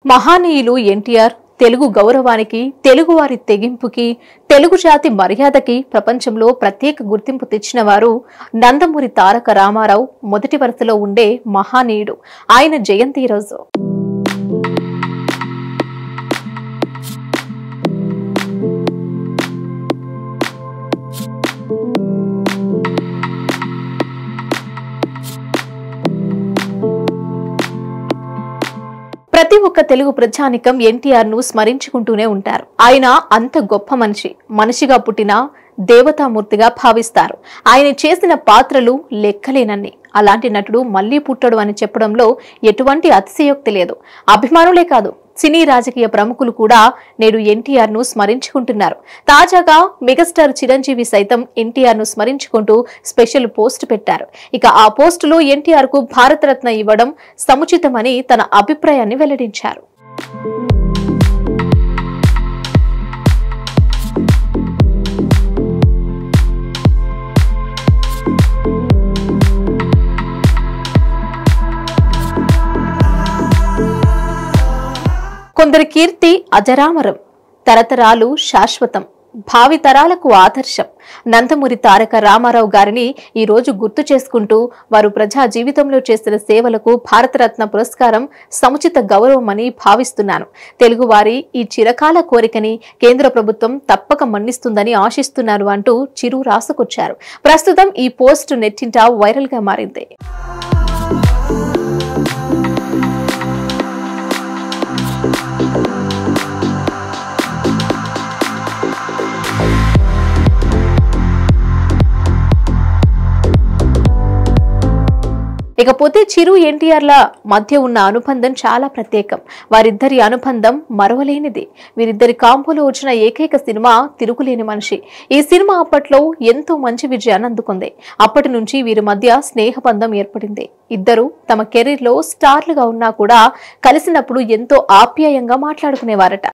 మహానీయులు ఎన్టీఆర్ తెలుగు గౌరవానికి, తెలుగువారి తెగింపుకి, తెలుగు జాతి మర్యాదకి ప్రపంచంలో ప్రత్యేక గుర్తింపు తెచ్చినవారు నందమూరి తారక రామారావు మొదటి వరుసలో ఉండే మహానీయుడు. ఆయన జయంతి రోజు ప్రతి ఒక్క తెలుగు ప్రజానికం ఎన్టీఆర్ ను స్మరించుకుంటూనే ఉంటారు. ఆయన అంత గొప్ప మనిషిగా పుట్టిన దేవతామూర్తిగా భావిస్తారు. ఆయన చేసిన పాత్రలు లెక్కలేనన్ని. అలాంటి నటుడు మళ్లీ పుట్టడు అని చెప్పడంలో ఎటువంటి అతిశయోక్తి లేదు. అభిమానులే కాదు, సినీ రాజకీయ ప్రముఖులు కూడా నేడు ఎన్టీఆర్ ను స్మరించుకుంటున్నారు. తాజాగా మెగాస్టార్ చిరంజీవి సైతం ఎన్టీఆర్ ను స్మరించుకుంటూ స్పెషల్ పోస్ట్ పెట్టారు. ఇక ఆ పోస్టులో ఎన్టీఆర్ కు భారతరత్న ఇవ్వడం సముచితమని తన అభిప్రాయాన్ని వెల్లడించారు. కొందరి కీర్తి అజరామరం, తరతరాలు శాశ్వతం, భావి తరాలకు ఆదర్శం. నందమూరి తారక రామారావు గారిని ఈ రోజు గుర్తు చేసుకుంటూ వారు ప్రజా జీవితంలో చేసిన సేవలకు భారతరత్న పురస్కారం సముచిత గౌరవమని భావిస్తున్నాను. తెలుగువారి ఈ చిరకాల కోరికని కేంద్ర ప్రభుత్వం తప్పక మన్నిస్తుందని ఆశిస్తున్నారు అంటూ చిరు రాసుకొచ్చారు. ప్రస్తుతం ఈ పోస్ట్ నెట్టింట వైరల్ గా మారింది. ఇకపోతే చిరు ఎన్టీఆర్ల మధ్య ఉన్న అనుబంధం చాలా ప్రత్యేకం. వారిద్దరి అనుబంధం మరవలేనిది. వీరిద్దరి కాంబోలో వచ్చిన ఏకైక సినిమా తిరుగులేని మనిషి. ఈ సినిమా అప్పట్లో ఎంతో మంచి విజయాన్ని అందుకుంది. అప్పటి నుంచి వీరి మధ్య స్నేహబంధం ఏర్పడింది. ఇద్దరు తమ కెరీర్ లో స్టార్లుగా ఉన్నా కూడా కలిసినప్పుడు ఎంతో ఆప్యాయంగా మాట్లాడుకునేవారట.